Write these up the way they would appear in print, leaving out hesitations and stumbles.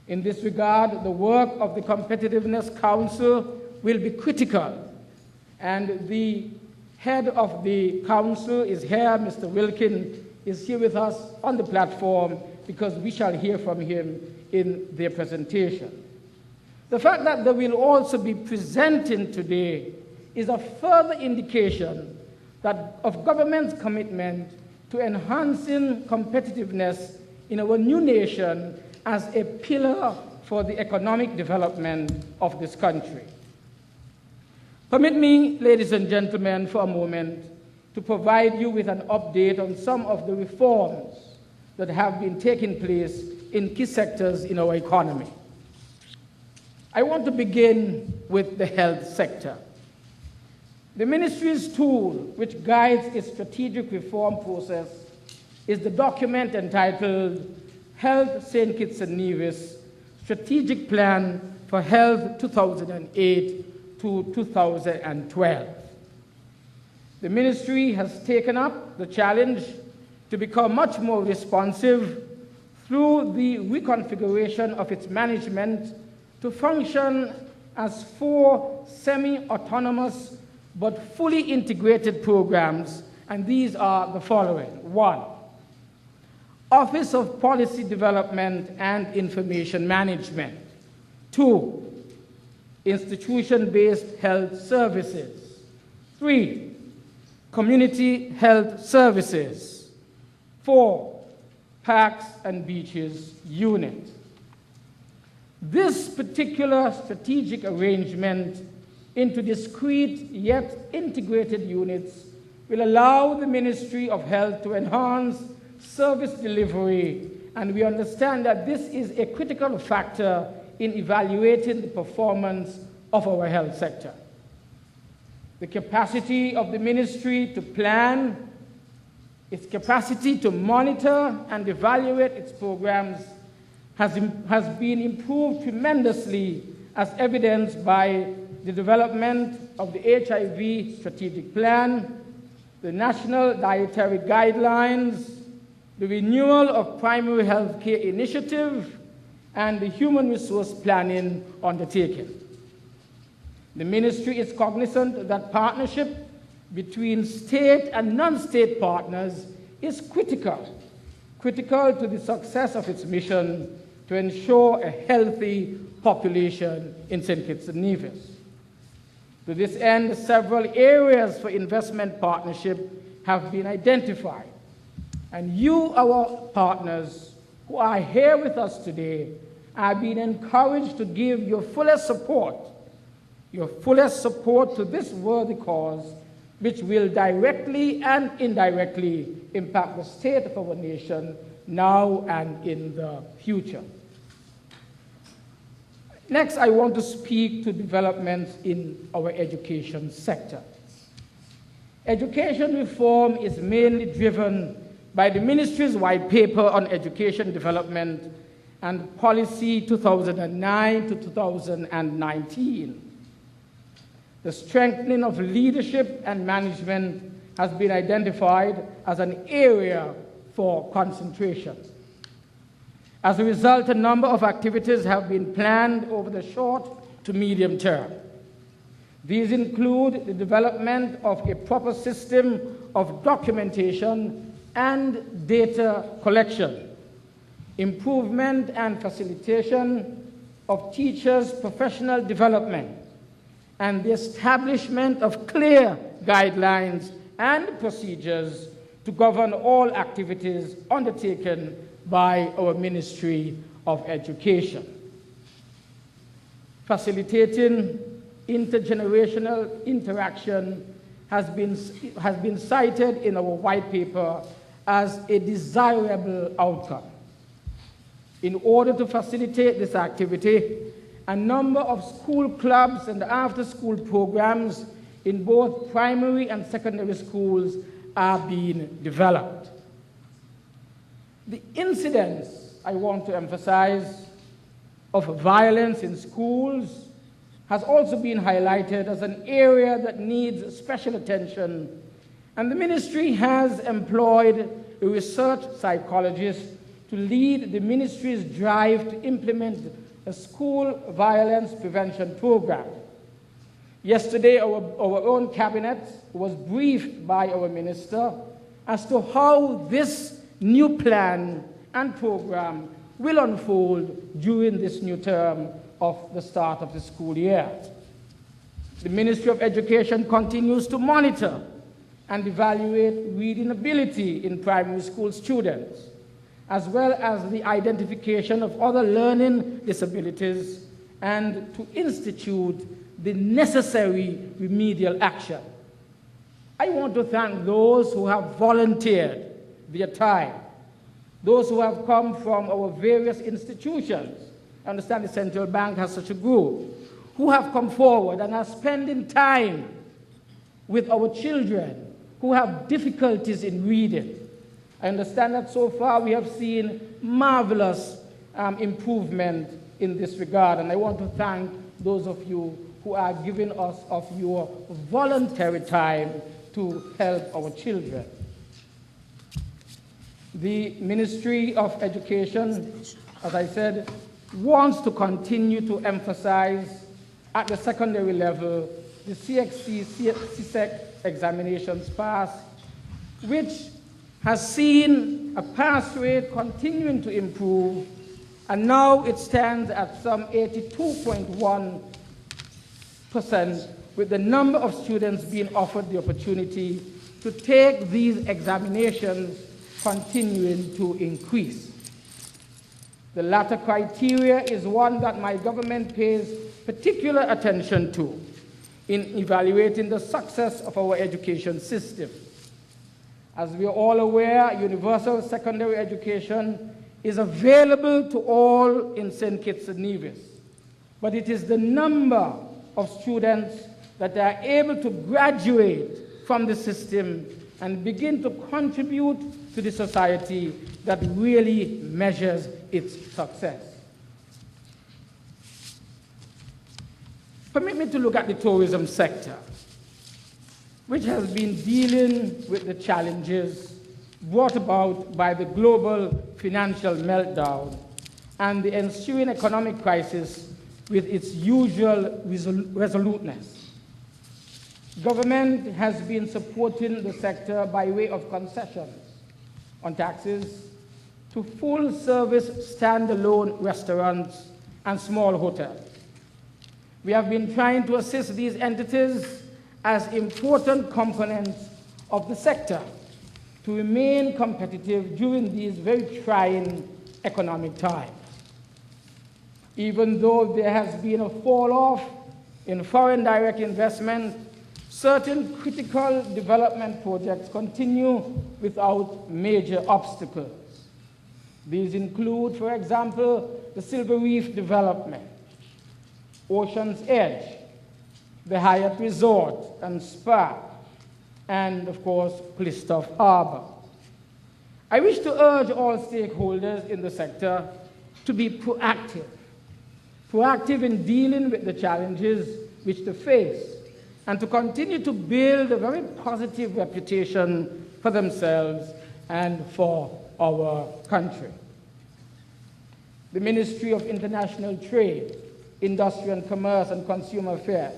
In this regard, the work of the Competitiveness Council will be critical, and the head of the council is here. Mr. Wilkin is here with us on the platform because we shall hear from him in their presentation. The fact that they will also be presenting today is a further indication that of government's commitment to enhancing competitiveness in our new nation as a pillar for the economic development of this country. Permit me, ladies and gentlemen, for a moment to provide you with an update on some of the reforms that have been taking place in key sectors in our economy. I want to begin with the health sector. The ministry's tool, which guides its strategic reform process, is the document entitled Health St. Kitts and Nevis Strategic Plan for Health 2008 to 2012. The ministry has taken up the challenge to become much more responsive through the reconfiguration of its management to function as 4 semi-autonomous but fully integrated programs, and these are the following. 1, Office of Policy Development and Information Management. 2, Institution-Based Health Services. 3, Community Health Services. 4, Parks and Beaches Unit. This particular strategic arrangement into discrete yet integrated units will allow the Ministry of Health to enhance service delivery, and we understand that this is a critical factor in evaluating the performance of our health sector. The capacity of the ministry to plan, its capacity to monitor and evaluate its programs has been improved tremendously, as evidenced by the development of the HIV strategic plan, the National Dietary Guidelines, the renewal of primary health care initiative, and the human resource planning undertaken. The ministry is cognizant that partnership between state and non-state partners is critical to the success of its mission to ensure a healthy population in St. Kitts and Nevis. To this end, several areas for investment partnership have been identified. And you, our partners, who are here with us today, are being encouraged to give your fullest support to this worthy cause, which will directly and indirectly impact the state of our nation now and in the future. Next, I want to speak to developments in our education sector. Education reform is mainly driven by the Ministry's White Paper on Education Development and Policy 2009 to 2019. The strengthening of leadership and management has been identified as an area for concentration. As a result, a number of activities have been planned over the short to medium term. These include the development of a proper system of documentation and data collection, improvement and facilitation of teachers' professional development, and the establishment of clear guidelines and procedures to govern all activities undertaken by our Ministry of Education. Facilitating intergenerational interaction has been cited in our white paper as a desirable outcome. In order to facilitate this activity, a number of school clubs and after-school programs in both primary and secondary schools are being developed. The incidence, I want to emphasize, of violence in schools has also been highlighted as an area that needs special attention, and the ministry has employed a research psychologist to lead the ministry's drive to implement a school violence prevention program. Yesterday, our own cabinet was briefed by our minister as to how this new plan and program will unfold during this new term of the start of the school year. The Ministry of Education continues to monitor and evaluate reading ability in primary school students, as well as the identification of other learning disabilities, and to institute the necessary remedial action. I want to thank those who have volunteered their time, those who have come from our various institutions. I understand the Central Bank has such a group, who have come forward and are spending time with our children who have difficulties in reading. I understand that so far we have seen marvelous improvement in this regard, and I want to thank those of you who are giving us of your voluntary time to help our children. The Ministry of Education, as I said, wants to continue to emphasize at the secondary level the CXC-CSEC examinations pass, which has seen a pass rate continuing to improve, and now it stands at some 82.1%, with the number of students being offered the opportunity to take these examinations continuing to increase. The latter criteria is one that my government pays particular attention to in evaluating the success of our education system. As we are all aware, universal secondary education is available to all in St. Kitts and Nevis, but it is the number of students that are able to graduate from the system and begin to contribute to the society that really measures its success. Permit me to look at the tourism sector, which has been dealing with the challenges brought about by the global financial meltdown and the ensuing economic crisis with its usual resoluteness. Government has been supporting the sector by way of concessions on taxes to full-service standalone restaurants and small hotels. We have been trying to assist these entities as important components of the sector to remain competitive during these very trying economic times. Even though there has been a fall-off in foreign direct investment, certain critical development projects continue without major obstacles. These include, for example, the Silver Reef development, Ocean's Edge, the Hyatt Resort and Spa, and of course, Clistoff Harbor. I wish to urge all stakeholders in the sector to be proactive in dealing with the challenges which they face, and to continue to build a very positive reputation for themselves and for our country. The Ministry of International Trade, Industry and Commerce and Consumer Affairs,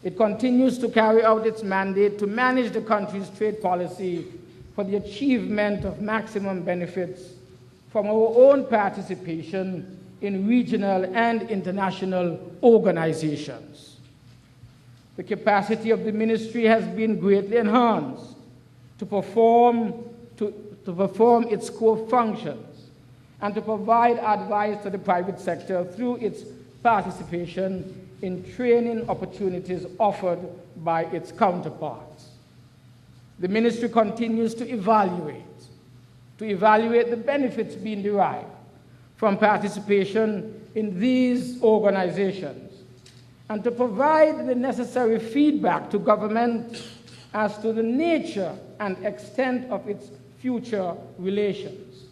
it continues to carry out its mandate to manage the country's trade policy for the achievement of maximum benefits from our own participation in regional and international organizations. The capacity of the ministry has been greatly enhanced to perform its core functions and to provide advice to the private sector through its participation in training opportunities offered by its counterparts. The ministry continues to evaluate the benefits being derived from participation in these organizations and to provide the necessary feedback to government as to the nature and extent of its future relations.